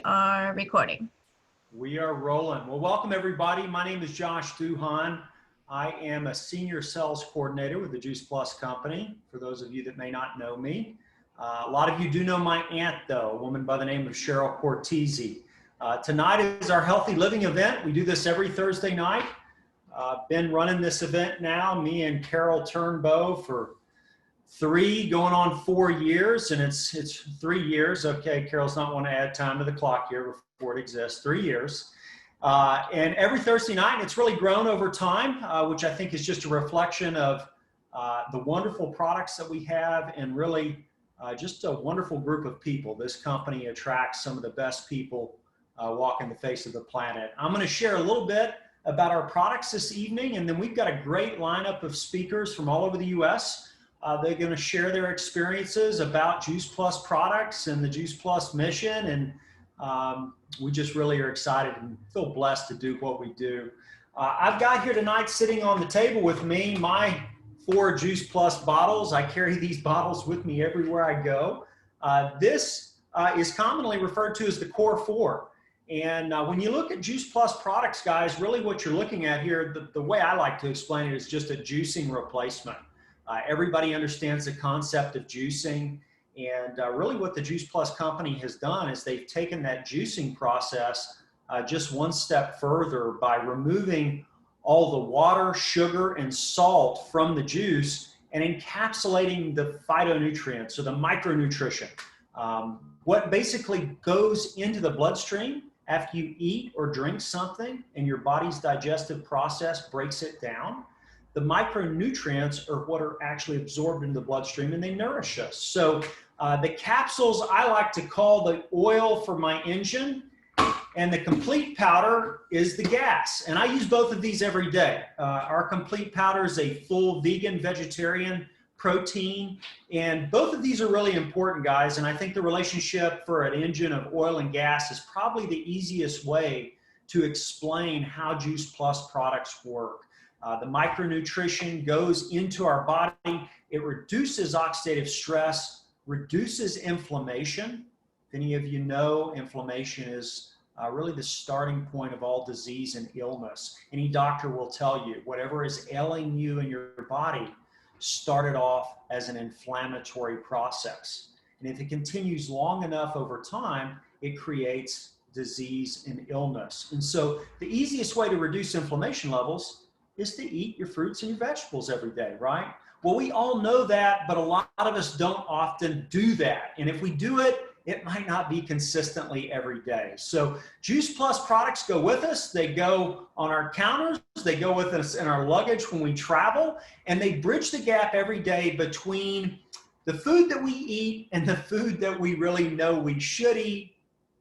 are recording. We are rolling. Well, welcome everybody. My name is Josh Duhan. I am a senior sales coordinator with the Juice Plus company, for those of you that may not know me. A lot of you do know my aunt, though, a woman by the name of Cheryl Cortese. Tonight is our Healthy Living event. We do this every Thursday night. Been running this event now, me and Carol Turnbow, for 3 going on 4 years, and it's 3 years. Okay, Carol's not want to add time to the clock here before it exists. 3 years. And every Thursday night, and it's really grown over time, which I think is just a reflection of the wonderful products that we have, and really just a wonderful group of people. This company attracts some of the best people walking the face of the planet. I'm going to share a little bit about our products this evening, and then we've got a great lineup of speakers from all over the U.S. They're going to share their experiences about Juice Plus products and the Juice Plus mission, and we just really are excited and feel blessed to do what we do. I've got here tonight, sitting on the table with me, my 4 Juice Plus bottles. I carry these bottles with me everywhere I go. This is commonly referred to as the Core 4. And when you look at Juice Plus products, guys, really what you're looking at here, the way I like to explain it is just a juicing replacement. Everybody understands the concept of juicing, and really what the Juice Plus company has done is they've taken that juicing process just one step further by removing all the water, sugar, and salt from the juice and encapsulating the phytonutrients, or the micronutrition. What basically goes into the bloodstream after you eat or drink something and your body's digestive process breaks it down. The micronutrients are what are actually absorbed into the bloodstream, and they nourish us. So the capsules I like to call the oil for my engine, and the complete powder is the gas. And I use both of these every day. Our complete powder is a full vegan, vegetarian protein, and both of these are really important, guys. And I think the relationship for an engine of oil and gas is probably the easiest way to explain how Juice Plus products work. The micronutrition goes into our body. It reduces oxidative stress, reduces inflammation. If any of you know, inflammation is really the starting point of all disease and illness. Any doctor will tell you whatever is ailing you in your body started off as an inflammatory process. And if it continues long enough over time, it creates disease and illness. And so the easiest way to reduce inflammation levels is to eat your fruits and your vegetables every day, right? Well, we all know that, but a lot of us don't often do that. And if we do it, it might not be consistently every day. So Juice Plus products go with us. They go on our counters. They go with us in our luggage when we travel. And they bridge the gap every day between the food that we eat and the food that we really know we should eat,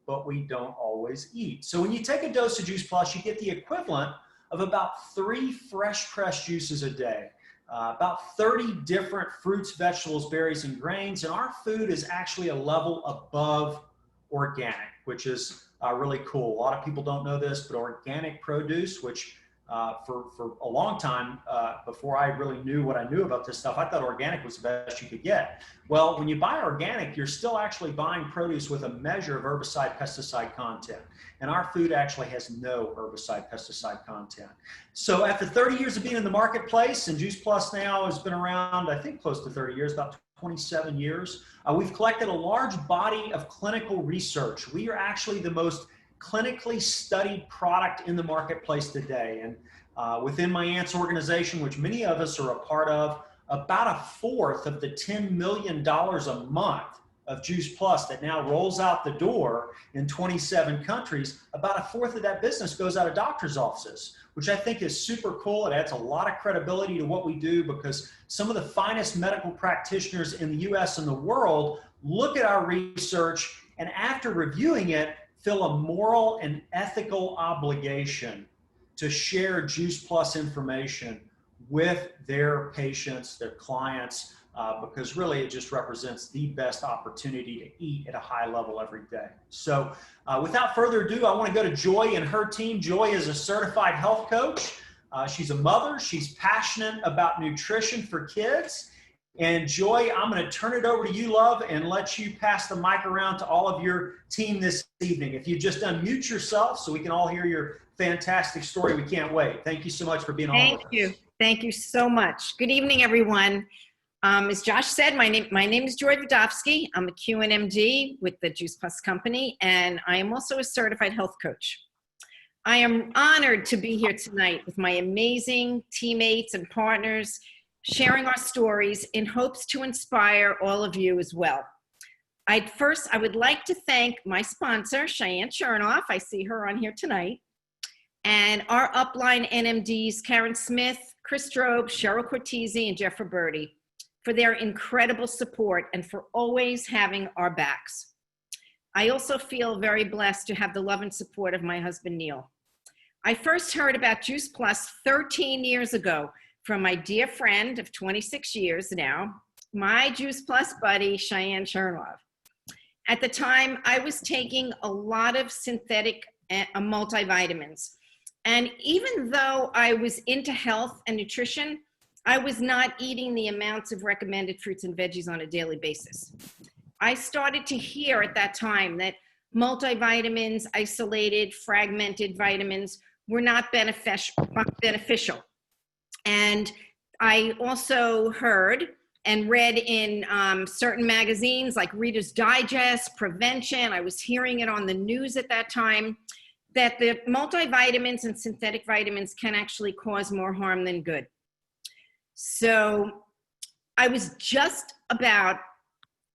but we don't always eat. So when you take a dose of Juice Plus, you get the equivalent of about 3 fresh pressed juices a day. About 30 different fruits, vegetables, berries, and grains. And our food is actually a level above organic, which is really cool. A lot of people don't know this, but organic produce, which for a long time, before I really knew what I knew about this stuff, I thought organic was the best you could get. Well, when you buy organic, you're still actually buying produce with a measure of herbicide, pesticide content. And our food actually has no herbicide, pesticide content. So after 30 years of being in the marketplace, and Juice Plus now has been around, I think, close to 30 years, about 27 years, we've collected a large body of clinical research. We are actually the most clinically studied product in the marketplace today. And within my aunt's organization, which many of us are a part of, about 1/4 of the $10 million a month of Juice Plus that now rolls out the door in 27 countries, about 1/4 of that business goes out of doctors' offices, which I think is super cool. It adds a lot of credibility to what we do, because some of the finest medical practitioners in the US and the world look at our research, and after reviewing it, feel a moral and ethical obligation to share Juice Plus information with their patients, their clients, because really it just represents the best opportunity to eat at a high level every day. So without further ado, I want to go to Joy and her team. Joy is a certified health coach. She's a mother. She's passionate about nutrition for kids. And Joy, I'm going to turn it over to you, love, and let you pass the mic around to all of your team this evening. If you just unmute yourself so we can all hear your fantastic story, we can't wait. Thank you so much for being on with us. Thank you. Thank you so much. Good evening, everyone. As Josh said, my name is Joy Vodofsky. I'm a QNMD with the Juice Plus company, and I am also a certified health coach. I am honored to be here tonight with my amazing teammates and partners, sharing our stories in hopes to inspire all of you as well. I would like to thank my sponsor, Cheyenne Chernoff. I see her on here tonight. And our upline NMDs, Karen Smith, Chris Drobe, Cheryl Cortese, and Jeff Roberti, for their incredible support and for always having our backs. I also feel very blessed to have the love and support of my husband, Neil. I first heard about Juice Plus 13 years ago from my dear friend of 26 years now, my Juice Plus buddy, Cheyenne Chernoff. At the time, I was taking a lot of synthetic multivitamins. And even though I was into health and nutrition, I was not eating the amounts of recommended fruits and veggies on a daily basis. I started to hear at that time that multivitamins, isolated, fragmented vitamins were not beneficial. And I also heard and read in certain magazines like Reader's Digest, Prevention, I was hearing it on the news at that time, that the multivitamins and synthetic vitamins can actually cause more harm than good. So I was just about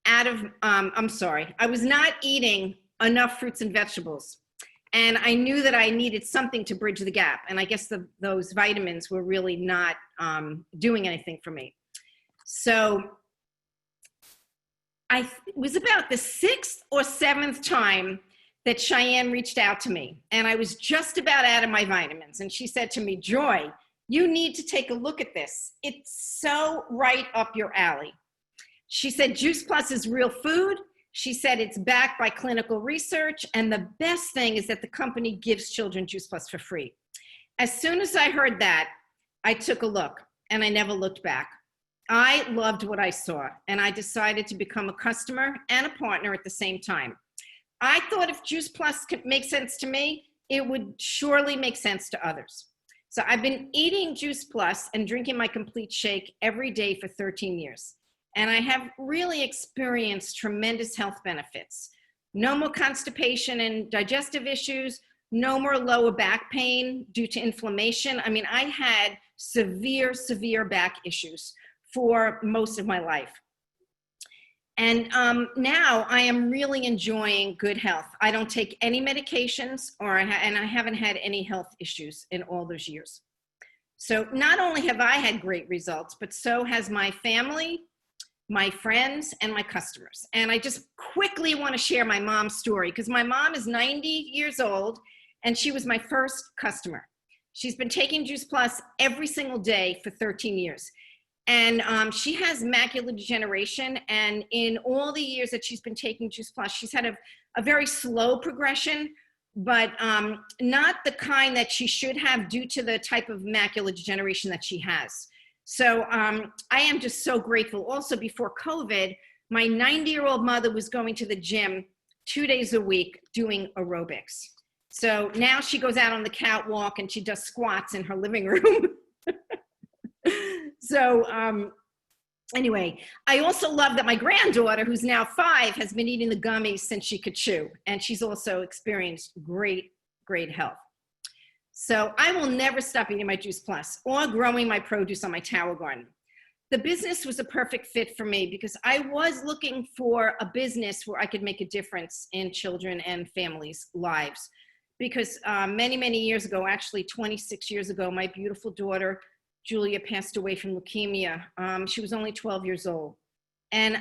I was not eating enough fruits and vegetables. And I knew that I needed something to bridge the gap. And I guess those vitamins were really not doing anything for me. So it was about the 6th or 7th time that Cheyenne reached out to me. And I was just about out of my vitamins. And she said to me, Joy, you need to take a look at this. It's so right up your alley. She said, Juice Plus is real food. She said it's backed by clinical research. And the best thing is that the company gives children Juice Plus for free. As soon as I heard that, I took a look and I never looked back. I loved what I saw and I decided to become a customer and a partner at the same time. I thought if Juice Plus could make sense to me, it would surely make sense to others. So I've been eating Juice Plus and drinking my complete shake every day for 13 years. And I have really experienced tremendous health benefits. No more constipation and digestive issues, no more lower back pain due to inflammation. I mean, I had severe back issues for most of my life. And now I am really enjoying good health. I don't take any medications and I haven't had any health issues in all those years. So not only have I had great results, but so has my family, my friends, and my customers. And I just quickly want to share my mom's story because my mom is 90 years old and she was my first customer. She's been taking Juice Plus every single day for 13 years. And she has macular degeneration. And in all the years that she's been taking Juice Plus, she's had a very slow progression, but not the kind that she should have due to the type of macular degeneration that she has. So I am just so grateful. Also, before COVID, my 90-year-old mother was going to the gym 2 days a week doing aerobics. So now she goes out on the catwalk and she does squats in her living room. So anyway, I also love that my granddaughter, who's now 5, has been eating the gummies since she could chew. And she's also experienced great health. So I will never stop eating my Juice Plus or growing my produce on my tower garden. The business was a perfect fit for me because I was looking for a business where I could make a difference in children and families' lives. Because many years ago, actually 26 years ago, my beautiful daughter, Julia, passed away from leukemia. She was only 12 years old. And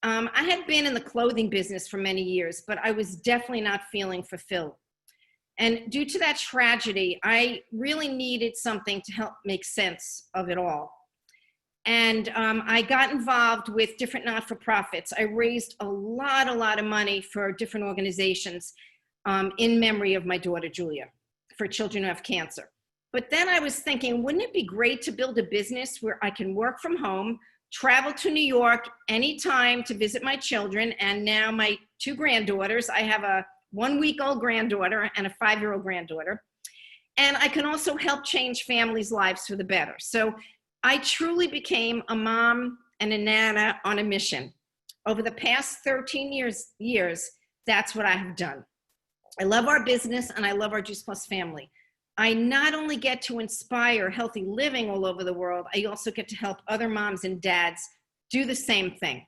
I had been in the clothing business for many years, but I was definitely not feeling fulfilled. And due to that tragedy, I really needed something to help make sense of it all. And I got involved with different not-for-profits. I raised a lot of money for different organizations in memory of my daughter, Julia, for children who have cancer. But then I was thinking, wouldn't it be great to build a business where I can work from home, travel to New York anytime to visit my children, and now my 2 granddaughters. I have a 1-week-old granddaughter and a 5-year-old granddaughter. And I can also help change families' lives for the better. So I truly became a mom and a nana on a mission. Over the past 13 years, that's what I have done. I love our business and I love our Juice Plus family. I not only get to inspire healthy living all over the world, I also get to help other moms and dads do the same thing.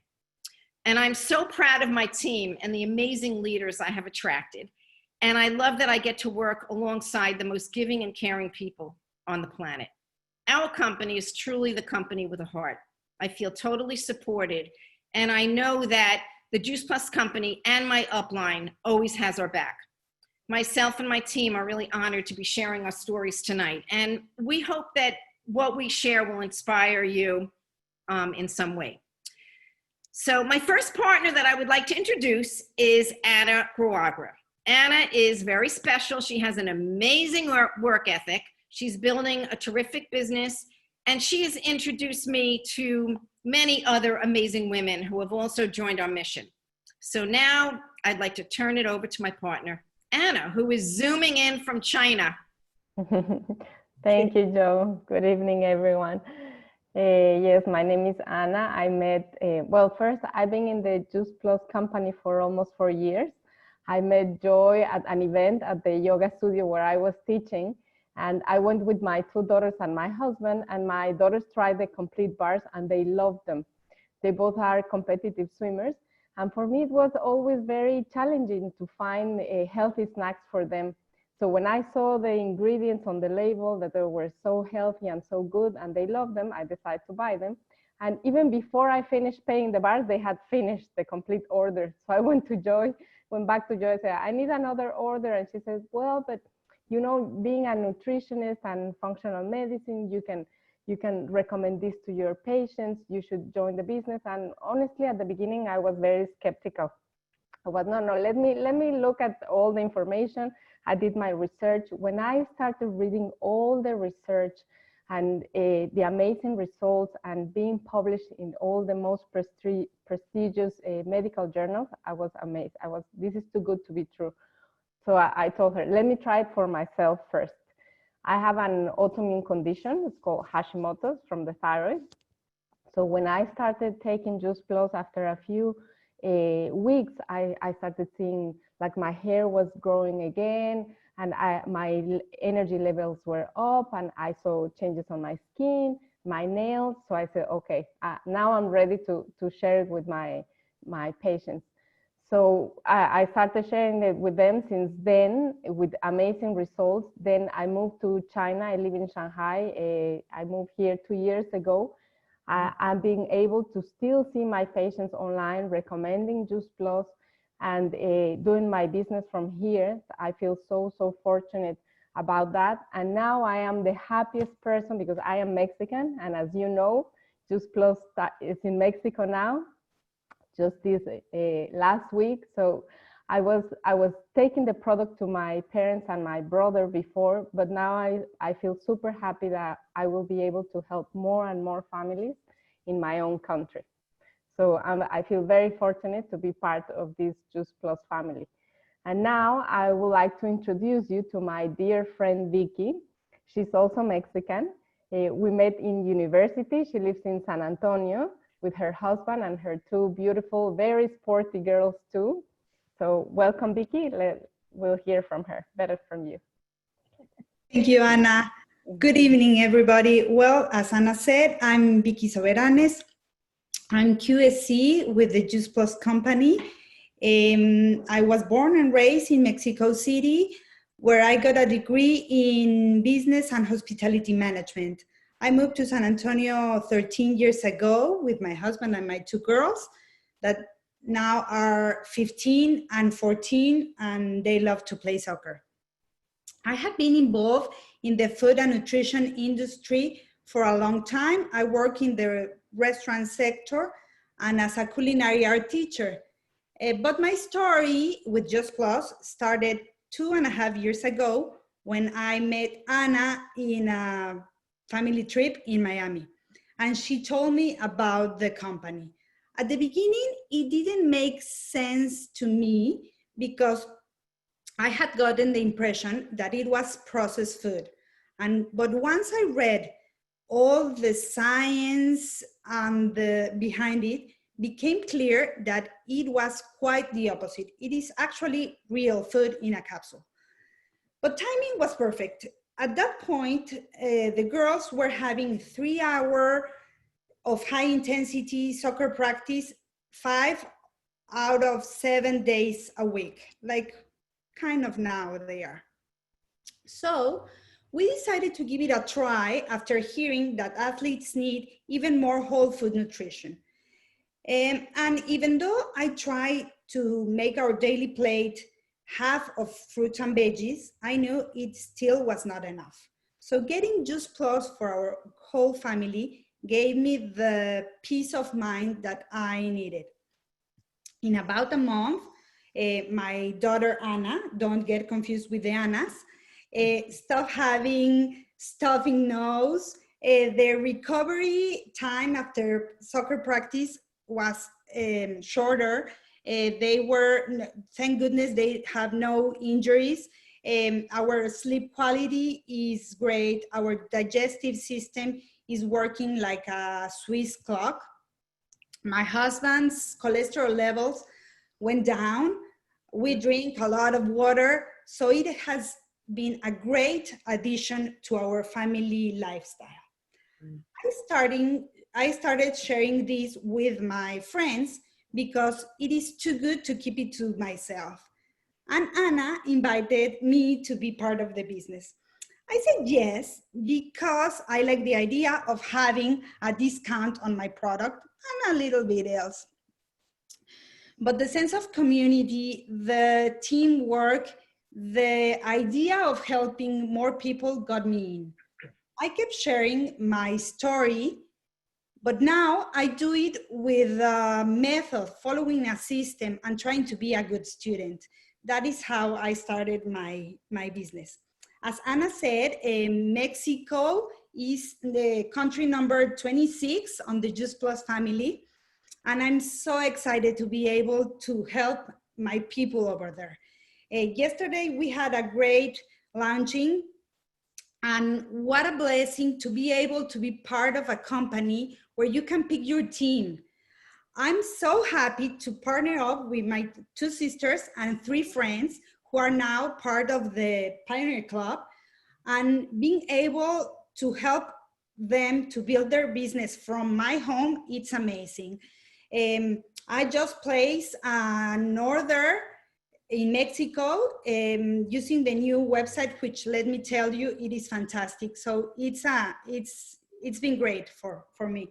And I'm so proud of my team and the amazing leaders I have attracted. And I love that I get to work alongside the most giving and caring people on the planet. Our company is truly the company with a heart. I feel totally supported. And I know that the Juice Plus company and my upline always has our back. Myself and my team are really honored to be sharing our stories tonight. And we hope that what we share will inspire you in some way. So my first partner that I would like to introduce is Anna Quiroga. Anna is very special. She has an amazing work ethic. She's building a terrific business, and she has introduced me to many other amazing women who have also joined our mission. So now I'd like to turn it over to my partner, Anna, who is zooming in from China. Thank you, Joe. Good evening, everyone. Yes, my name is Anna. I met, well, first, I've been in the Juice Plus company for almost 4 years. I met Joy at an event at the yoga studio where I was teaching, and I went with my 2 daughters and my husband, and my daughters tried the complete bars and they loved them. They both are competitive swimmers, and for me it was always very challenging to find healthy snacks for them. So when I saw the ingredients on the label that they were so healthy and so good and they loved them, I decided to buy them. And even before I finished paying the bars, they had finished the complete order. So I went back to Joy and said, I need another order. And she says, well, but you know, being a nutritionist and functional medicine, you can recommend this to your patients. You should join the business. And honestly, at the beginning, I was very skeptical. I was, no, let me look at all the information. I did my research. When I started reading all the research and the amazing results and being published in all the most prestigious medical journals, I was amazed. This is too good to be true. So I told her, let me try it for myself first. I have an autoimmune condition. It's called Hashimoto's from the thyroid. So when I started taking Juice Plus, after a few weeks, I started seeing like my hair was growing again, and my energy levels were up, and I saw changes on my skin, my nails. So I said, okay, now I'm ready to share it with my patients. So I started sharing it with them since then with amazing results. Then I moved to China. I live in Shanghai. I moved here 2 years ago. I'm being able to still see my patients online, recommending Juice Plus, and doing my business from here. I feel so fortunate about that. And now I am the happiest person because I am Mexican. And as you know, Juice Plus is in Mexico now, just this last week. So I was taking the product to my parents and my brother before, but now I feel super happy that I will be able to help more and more families in my own country. So I feel very fortunate to be part of this Juice Plus family. And now I would like to introduce you to my dear friend, Vicky. She's also Mexican. We met in university. She lives in San Antonio with her husband and her 2 beautiful, very sporty girls too. So welcome, Vicky. We'll hear from her, better from you. Thank you, Anna. Good evening, everybody. Well, as Anna said, I'm Vicky Soberanes. I'm QSC with the Juice Plus company. I was born and raised in Mexico City, where I got a degree in business and hospitality management. I moved to San Antonio 13 years ago with my husband and my 2 girls that now are 15 and 14, and they love to play soccer. I have been involved in the food and nutrition industry for a long time. I work in the restaurant sector and as a culinary art teacher. But my story with Juice Plus started 2.5 years ago when I met Anna in a family trip in Miami. and she told me about the company. At the beginning, it didn't make sense to me because I had gotten the impression that it was processed food. But once I read all the science and behind it, became clear that it was quite the opposite. It is actually real food in a capsule. But timing was perfect. At that point, the girls were having 3 hours of high intensity soccer practice, 5 out of 7 days a week, like kind of now they are. So we decided to give it a try after hearing that athletes need even more whole food nutrition. And even though I try to make our daily plate half of fruits and veggies, I knew it still was not enough. So getting Juice Plus for our whole family gave me the peace of mind that I needed. In about a month, my daughter Anna, don't get confused with the Annas, stopped having stuffing nose. Their recovery time after soccer practice was shorter. They were, thank goodness, they have no injuries. Our sleep quality is great. Our digestive system is working like a Swiss clock. My husband's cholesterol levels went down. We drink a lot of water. So it has been a great addition to our family lifestyle. I started sharing this with my friends because it is too good to keep it to myself. And Anna invited me to be part of the business. I said yes, because I like the idea of having a discount on my product and a little bit else. But the sense of community, the teamwork, the idea of helping more people got me in. I kept sharing my story, but now I do it with a method, following a system and trying to be a good student. That is how I started my business. As Anna said, Mexico is the country number 26 on the Juice Plus family. And I'm so excited to be able to help my people over there. Yesterday, we had a great launching. And what a blessing to be able to be part of a company where you can pick your team. I'm so happy to partner up with my 2 sisters and 3 friends who are now part of the Pioneer Club, and being able to help them to build their business from my home, it's amazing. I just placed an order in Mexico using the new website, which, let me tell you, it is fantastic. So it's been great for me.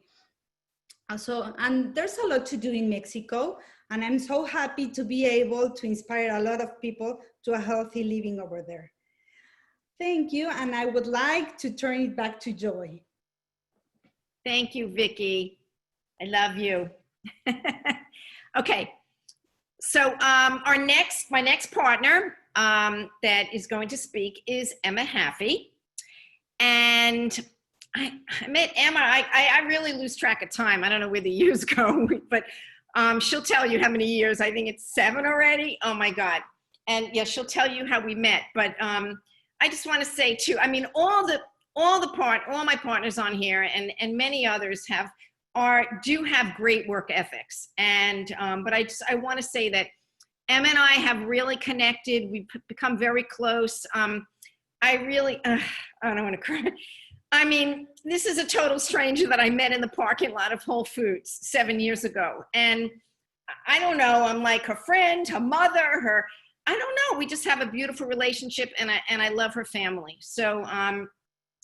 And there's a lot to do in Mexico, and I'm so happy to be able to inspire a lot of people to a healthy living over there. Thank you, and I would like to turn it back to Joy. Thank you, Vicky. I love you. Okay, so my next partner that is going to speak is Emma Haffey. And I met Emma, I really lose track of time. I don't know where the years go, but she'll tell you how many years. I think it's 7 already. Oh my God. And yeah, she'll tell you how we met. But I just want to say too, I mean, all my partners on here and many others do have great work ethics. And but I want to say that Emma and I have really connected. We've become very close. I don't want to cry. I mean, this is a total stranger that I met in the parking lot of Whole Foods 7 years ago. And I don't know, I'm like her friend, her mother, I don't know. We just have a beautiful relationship, and I love her family. So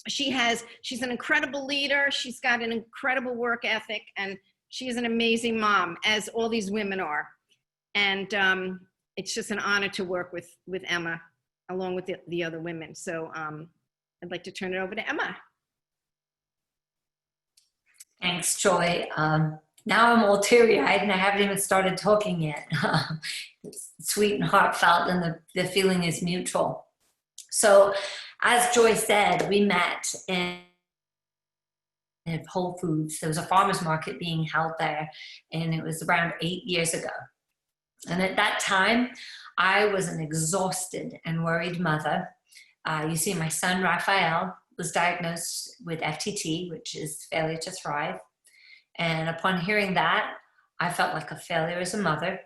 she's an incredible leader. She's got an incredible work ethic, and she is an amazing mom, as all these women are. And it's just an honor to work with Emma, along with the other women. So I'd like to turn it over to Emma. Thanks, Joy. Now I'm all teary-eyed and I haven't even started talking yet. It's sweet and heartfelt, and the feeling is mutual. So, as Joy said, we met in of Whole Foods. There was a farmer's market being held there, and it was around 8 years ago. And at that time, I was an exhausted and worried mother. You see, my son, Raphael, was diagnosed with FTT, which is failure to thrive. And upon hearing that, I felt like a failure as a mother.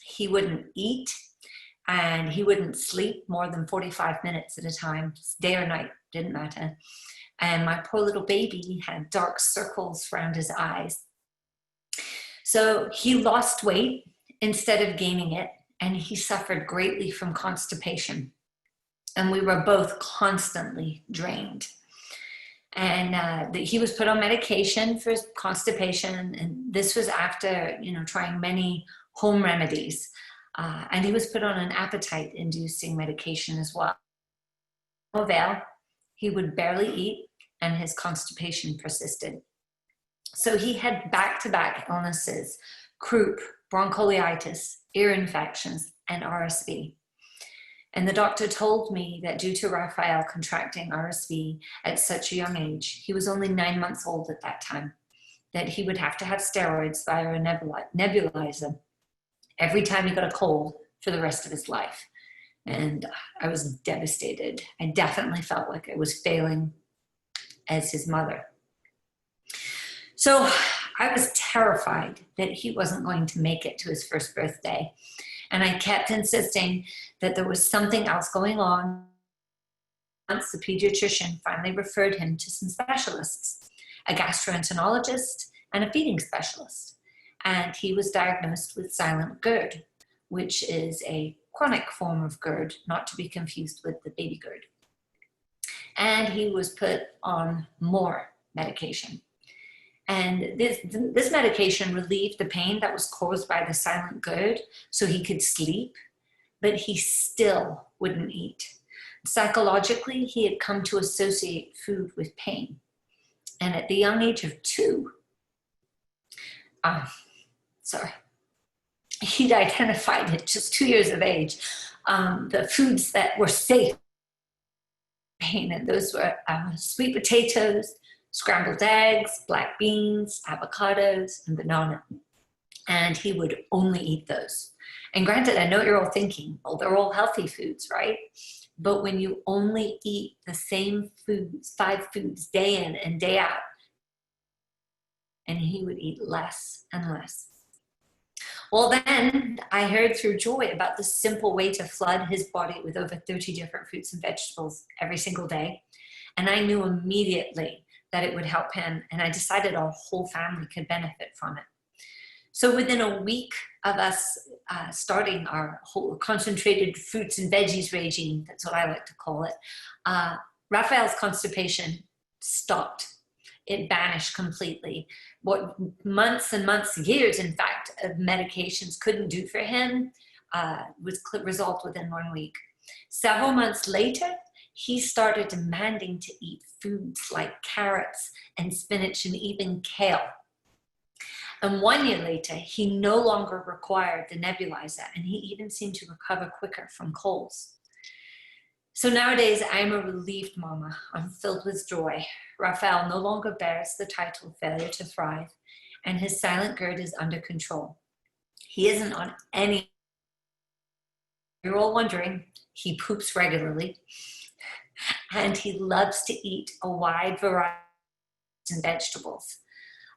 He wouldn't eat, and he wouldn't sleep more than 45 minutes at a time, day or night, didn't matter. And my poor little baby had dark circles around his eyes. So he lost weight instead of gaining it, and he suffered greatly from constipation. And we were both constantly drained. And he was put on medication for constipation, and this was after, trying many home remedies. And he was put on an appetite-inducing medication as well. No avail. He would barely eat, and his constipation persisted. So he had back-to-back illnesses: croup, bronchiolitis, ear infections, and RSV. And the doctor told me that due to Raphael contracting RSV at such a young age, he was only 9 months old at that time, that he would have to have steroids via a nebulizer every time he got a cold for the rest of his life. And I was devastated. I definitely felt like I was failing as his mother. So I was terrified that he wasn't going to make it to his first birthday. And I kept insisting that there was something else going on. Once the pediatrician finally referred him to some specialists, a gastroenterologist and a feeding specialist. And he was diagnosed with silent GERD, which is a chronic form of GERD, not to be confused with the baby GERD. And he was put on more medication. And this medication relieved the pain that was caused by the silent GERD so he could sleep, but he still wouldn't eat. Psychologically, he had come to associate food with pain. And at the young age of 2, he'd identified at just 2 years of age the foods that were safe pain, and those were sweet potatoes, scrambled eggs, black beans, avocados, and banana. And he would only eat those. And granted, I know what you're all thinking, well, they're all healthy foods, right? But when you only eat the same foods, 5 foods, day in and day out, and he would eat less and less. Well, then I heard through Joy about this simple way to flood his body with over 30 different fruits and vegetables every single day. And I knew immediately that it would help him, and I decided our whole family could benefit from it. So within a week of us starting our whole concentrated fruits and veggies regime, that's what I like to call it, Raphael's constipation stopped. It vanished completely. What months and months, years, in fact, of medications couldn't do for him was resolved within 1 week. Several months later, he started demanding to eat foods like carrots and spinach and even kale. And 1 year later, he no longer required the nebulizer, and he even seemed to recover quicker from colds. So nowadays, I'm a relieved mama. I'm filled with joy. Raphael no longer bears the title failure to thrive, and his silent GERD is under control. He isn't on any. You're all wondering, he poops regularly, and he loves to eat a wide variety of fruits and vegetables.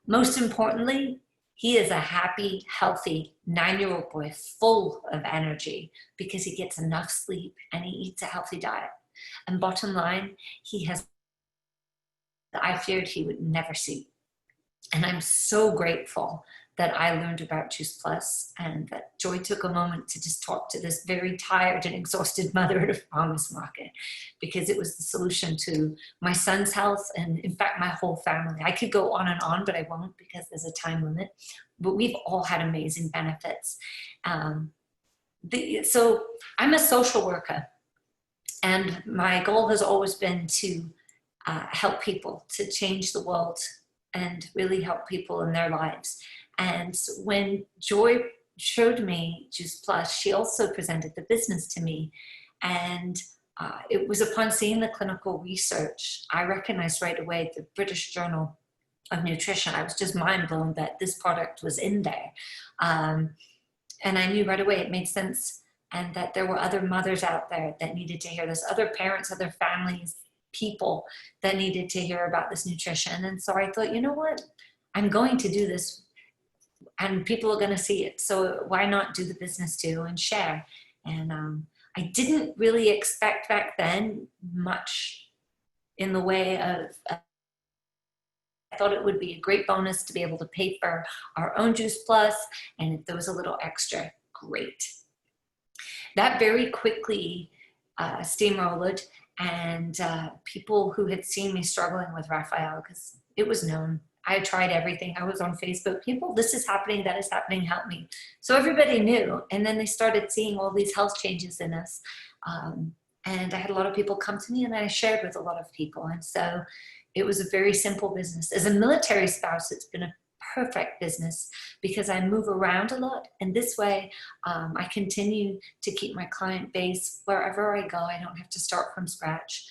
Most importantly, he is a happy, healthy 9-year-old boy full of energy because he gets enough sleep and he eats a healthy diet. And bottom line, he has that I feared he would never see. And I'm so grateful that I learned about Juice Plus, and that Joy took a moment to just talk to this very tired and exhausted mother at a farmer's market, because it was the solution to my son's health and, in fact, my whole family. I could go on and on, but I won't because there's a time limit. But we've all had amazing benefits. So I'm a social worker, and my goal has always been to help people, to change the world and really help people in their lives. And when Joy showed me Juice Plus, she also presented the business to me. And it was upon seeing the clinical research, I recognized right away the British Journal of nutrition. I was just mind blown that this product was in there. And I knew right away it made sense, and that there were other mothers out there that needed to hear this, other parents, other families, people that needed to hear about this nutrition. And so I thought, you know what, I'm going to do this and people are going to see it. So why not do the business too and share? And I didn't really expect back then much in the way of, I thought it would be a great bonus to be able to pay for our own Juice Plus, and if there was a little extra, great. That very quickly steamrolled, and people who had seen me struggling with Raphael, because it was known, I had tried everything. I was on Facebook, people, this is happening, that is happening, help me. So everybody knew, and then they started seeing all these health changes in us. And I had a lot of people come to me, and I shared with a lot of people. And so it was a very simple business. As a military spouse, it's been a perfect business because I move around a lot, and this way I continue to keep my client base wherever I go. I don't have to start from scratch,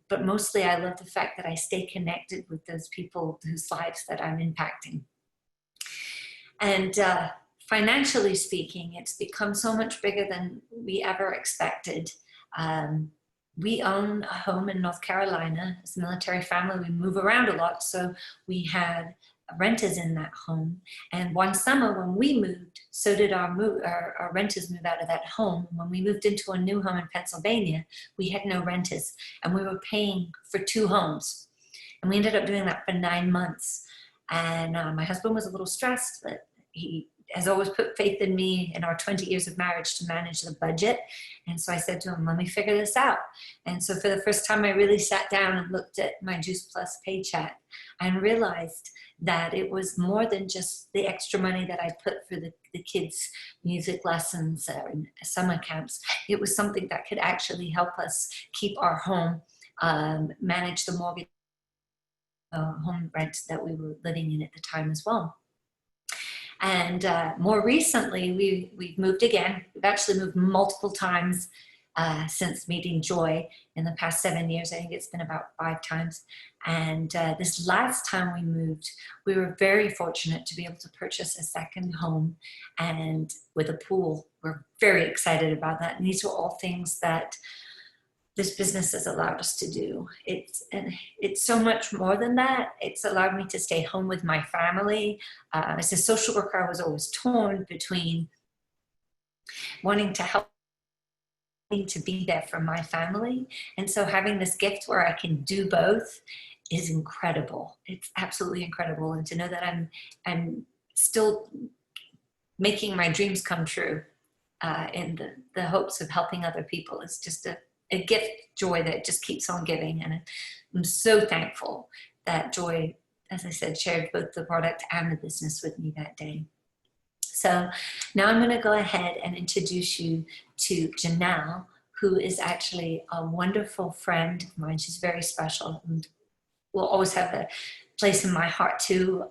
but mostly I love the fact that I stay connected with those people whose lives that I'm impacting. And financially speaking, it's become so much bigger than we ever expected. We own a home in North Carolina. As a military family, we move around a lot, so we had renters in that home. And one summer when we moved, so did our renters move out of that home. When we moved into a new home in Pennsylvania, we had no renters, and we were paying for 2 homes. And we ended up doing that for 9 months. And my husband was a little stressed, but he has always put faith in me in our 20 years of marriage to manage the budget. And so I said to him, let me figure this out. And so for the first time, I really sat down and looked at my Juice Plus paycheck and realized that it was more than just the extra money that I put for the kids' music lessons and summer camps. It was something that could actually help us keep our home, manage the mortgage, home rent that we were living in at the time as well. And more recently, we've moved again. We've actually moved multiple times since meeting Joy in the past 7 years. I think it's been about 5 times. And this last time we moved, we were very fortunate to be able to purchase a second home and with a pool. We're very excited about that. And these are all things that this business has allowed us to do. It's so much more than that. It's allowed me to stay home with my family. As a social worker, I was always torn between wanting to help, to be there for my family. And so having this gift where I can do both is incredible. It's absolutely incredible. And to know that I'm still making my dreams come true in the hopes of helping other people is just a gift, Joy, that just keeps on giving. And I'm so thankful that Joy, as I said, shared both the product and the business with me that day. So now I'm going to go ahead and introduce you to Janell, who is actually a wonderful friend of mine. She's very special and will always have a place in my heart too.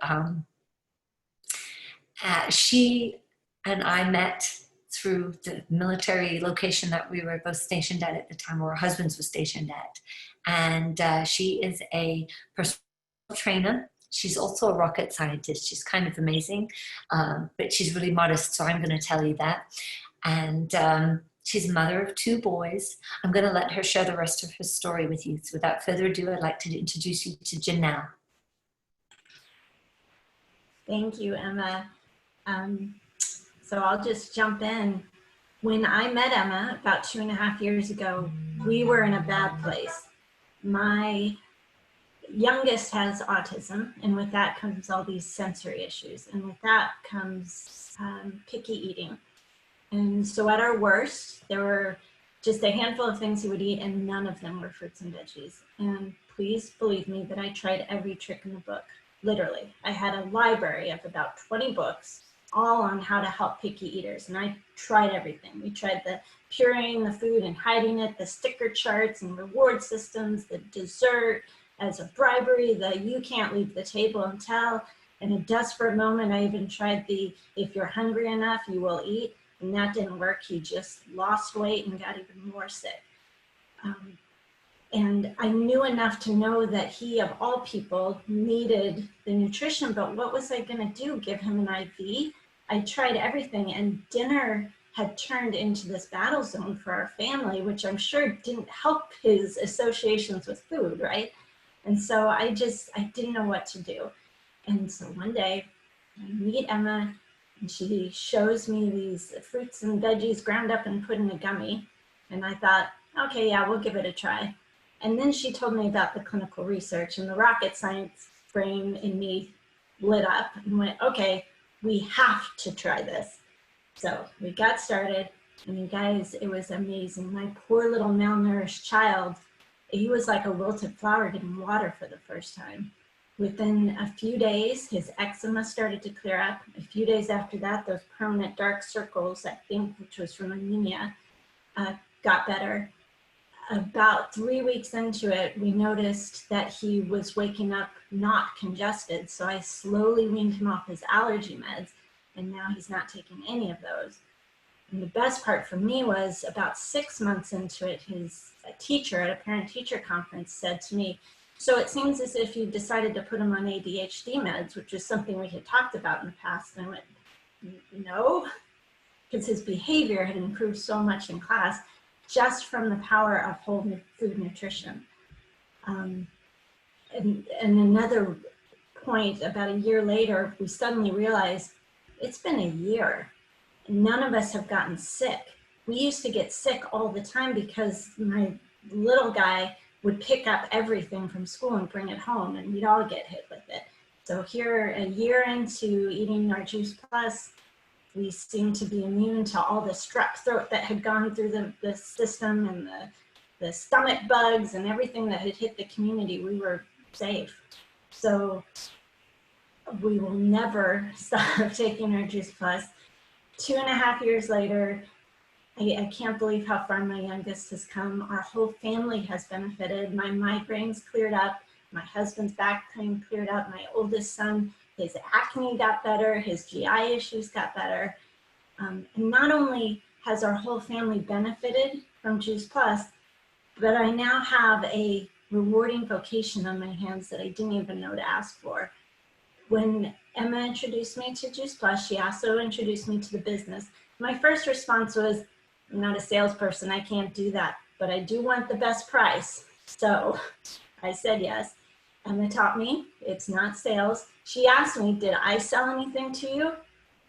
She and I met through the military location that we were both stationed at the time, or our husbands were stationed at. And she is a personal trainer. She's also a rocket scientist. She's kind of amazing, but she's really modest, so I'm going to tell you that. And she's a mother of 2 boys. I'm going to let her share the rest of her story with you. So without further ado, I'd like to introduce you to Janell. Thank you, Emma. So I'll just jump in. When I met Emma about 2.5 years ago, we were in a bad place. My youngest has autism, and with that comes all these sensory issues, and with that comes picky eating. And so at our worst, there were just a handful of things he would eat, and none of them were fruits and veggies. And please believe me that I tried every trick in the book, literally. I had a library of about 20 books, all on how to help picky eaters. And I tried everything. We tried the pureeing the food and hiding it, the sticker charts and reward systems, the dessert as a bribery, the you can't leave the table until. In a desperate moment, I even tried the if you're hungry enough, you will eat. And that didn't work. He just lost weight and got even more sick. And I knew enough to know that he, of all people, needed the nutrition, but what was I gonna do, give him an IV? I tried everything, and dinner had turned into this battle zone for our family, which I'm sure didn't help his associations with food, right? And so I didn't know what to do. And so one day I meet Emma, and she shows me these fruits and veggies ground up and put in a gummy. And I thought, okay, yeah, we'll give it a try. And then she told me about the clinical research, and the rocket science brain in me lit up and went, okay, we have to try this. So we got started, and you guys, it was amazing. My poor little malnourished child, he was like a wilted flower getting water for the first time. Within a few days, his eczema started to clear up. A few days after that, those permanent dark circles, I think, which was from anemia, got better. About 3 weeks into it, we noticed that he was waking up not congested. So I slowly weaned him off his allergy meds, and now he's not taking any of those. And the best part for me was about 6 months into it, his teacher at a parent-teacher conference said to me, so it seems as if you decided to put him on ADHD meds, which is something we had talked about in the past. And I went, no, because his behavior had improved so much in class just from the power of whole food nutrition. And another point, about a year later, we suddenly realized it's been a year. None of us have gotten sick. We used to get sick all the time because my little guy would pick up everything from school and bring it home, and we'd all get hit with it. So here, a year into eating our Juice Plus, we seemed to be immune to all the strep throat that had gone through the system, and the stomach bugs and everything that had hit the community. We were safe. So we will never stop taking our Juice Plus. 2.5 years later, I can't believe how far my youngest has come. Our whole family has benefited. My migraines cleared up. My husband's back pain cleared up. My oldest son, his acne got better. His GI issues got better. And not only has our whole family benefited from Juice Plus, but I now have a rewarding vocation on my hands that I didn't even know to ask for. When Emma introduced me to Juice Plus, she also introduced me to the business. My first response was, I'm not a salesperson, I can't do that, but I do want the best price. So I said yes. Emma taught me it's not sales. She asked me, did I sell anything to you?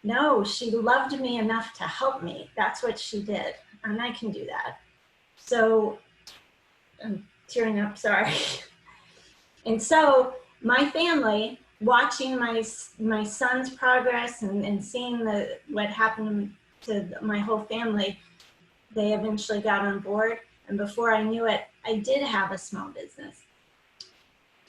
No, she loved me enough to help me. That's what she did, and I can do that. So I'm tearing up, sorry. And so my family, watching my son's progress and seeing what happened to my whole family, they eventually got on board. And before I knew it, I did have a small business.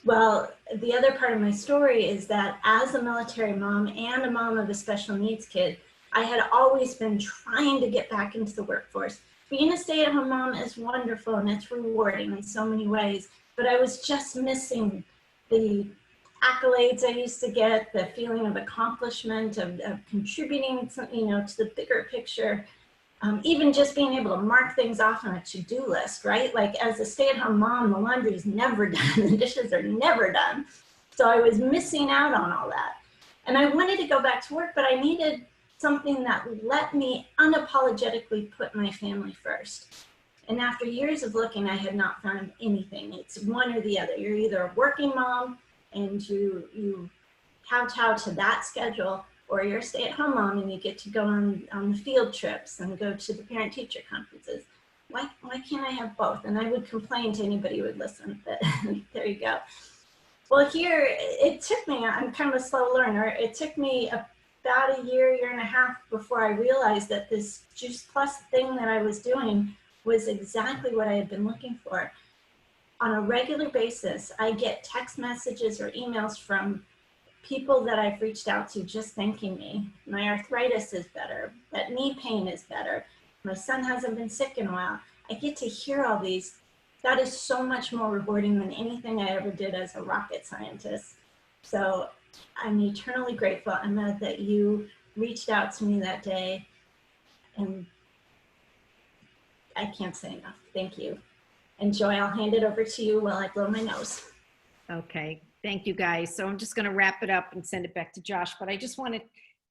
Well, the other part of my story is that as a military mom and a mom of a special needs kid, I had always been trying to get back into the workforce. Being a stay-at-home mom is wonderful and it's rewarding in so many ways, but I was just missing the accolades I used to get, the feeling of accomplishment, of contributing to, to the bigger picture. Even just being able to mark things off on a to-do list, right? Like as a stay-at-home mom, the laundry is never done, the dishes are never done. So I was missing out on all that. And I wanted to go back to work, but I needed something that let me unapologetically put my family first. And after years of looking, I had not found anything. It's one or the other. You're either a working mom and you kowtow to that schedule, or you're a stay-at-home mom and you get to go on the field trips and go to the parent-teacher conferences. Why can't I have both? And I would complain to anybody who would listen, but there you go. Well, here, it took me, I'm kind of a slow learner, it took me about a year and a half before I realized that this Juice Plus thing that I was doing was exactly what I had been looking for. On a regular basis, I get text messages or emails from people that I've reached out to just thanking me. My arthritis is better, that knee pain is better. My son hasn't been sick in a while. I get to hear all these. That is so much more rewarding than anything I ever did as a rocket scientist. So I'm eternally grateful, Emma, that you reached out to me that day. And I can't say enough. Thank you. And Joy, I'll hand it over to you while I blow my nose. Okay, thank you guys. So I'm just going to wrap it up and send it back to Josh, but I just want to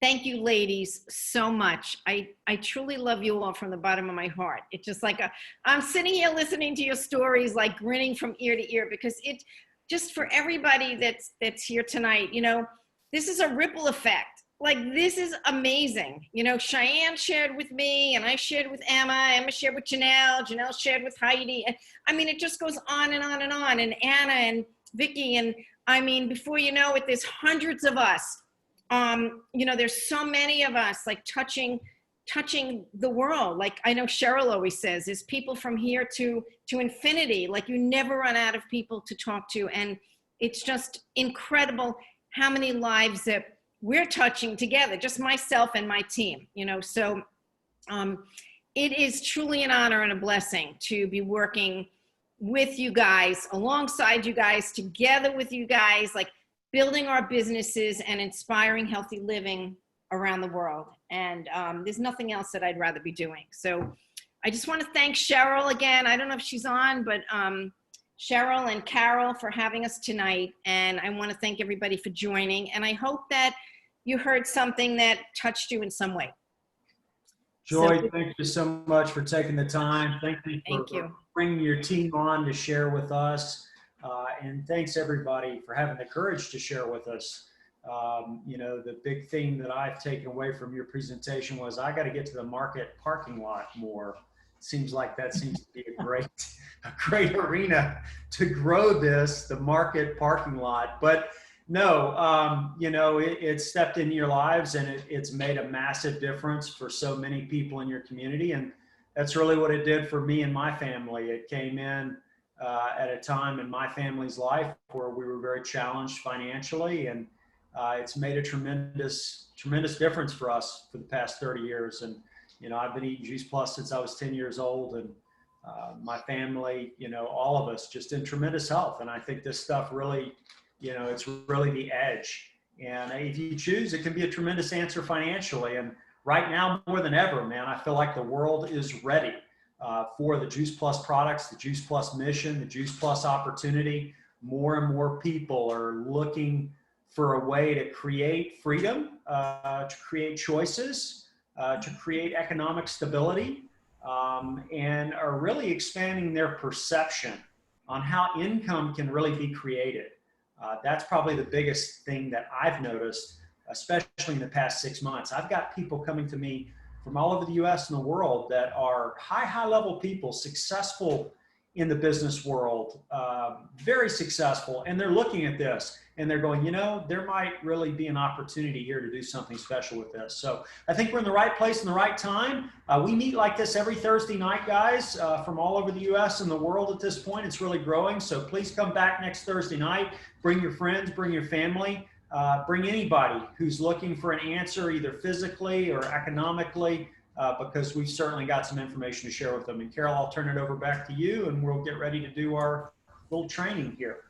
thank you ladies so much. I truly love you all from the bottom of my heart. It's just like I'm sitting here listening to your stories, like grinning from ear to ear, because it just for everybody that's here tonight, you know, this is a ripple effect. Like, this is amazing. You know, Cheyenne shared with me, and I shared with Emma shared with Janelle shared with Heidi. And I mean, it just goes on and on and on. And Anna and Vicky, and I mean, before you know it, there's hundreds of us. You know, there's so many of us, like touching the world. Like I know Cheryl always says, there's people from here to infinity. Like, you never run out of people to talk to. And it's just incredible how many lives that we're touching together, just myself and my team, you know. So it is truly an honor and a blessing to be working with you guys, alongside you guys, together with you guys, like building our businesses and inspiring healthy living around the world. And there's nothing else that I'd rather be doing. So I just want to thank Cheryl again. I don't know if she's on, but Cheryl and Carol for having us tonight. And I want to thank everybody for joining. And I hope that you heard something that touched you in some way. Joy, thank you so much for taking the time. Thank you for bringing your team on to share with us. And thanks everybody for having the courage to share with us. You know, the big theme that I've taken away from your presentation was I got to get to the market parking lot more. It seems like that seems to be a great arena to grow this, the market parking lot. But no, you know, it stepped into your lives, and it's made a massive difference for so many people in your community. And that's really what it did for me and my family. It came in at a time in my family's life where we were very challenged financially, and it's made a tremendous difference for us for the past 30 years. And, you know, I've been eating Juice Plus since I was 10 years old, and my family, you know, all of us just in tremendous health. And I think this stuff really, you know, it's really the edge. And if you choose, it can be a tremendous answer financially. And right now, more than ever, man, I feel like the world is ready for the Juice Plus products, the Juice Plus mission, the Juice Plus opportunity. More and more people are looking for a way to create freedom, to create choices, to create economic stability, and are really expanding their perception on how income can really be created. That's probably the biggest thing that I've noticed, especially in the past 6 months. I've got people coming to me from all over the US and the world that are high level people, successful in the business world, very successful. And they're looking at this and they're going, you know, there might really be an opportunity here to do something special with this. So I think we're in the right place in the right time. We meet like this every Thursday night, guys, from all over the US and the world at this point. It's really growing. So please come back next Thursday night. Bring your friends, bring your family, bring anybody who's looking for an answer, either physically or economically, because we've certainly got some information to share with them. And Carol, I'll turn it over back to you, and we'll get ready to do our little training here.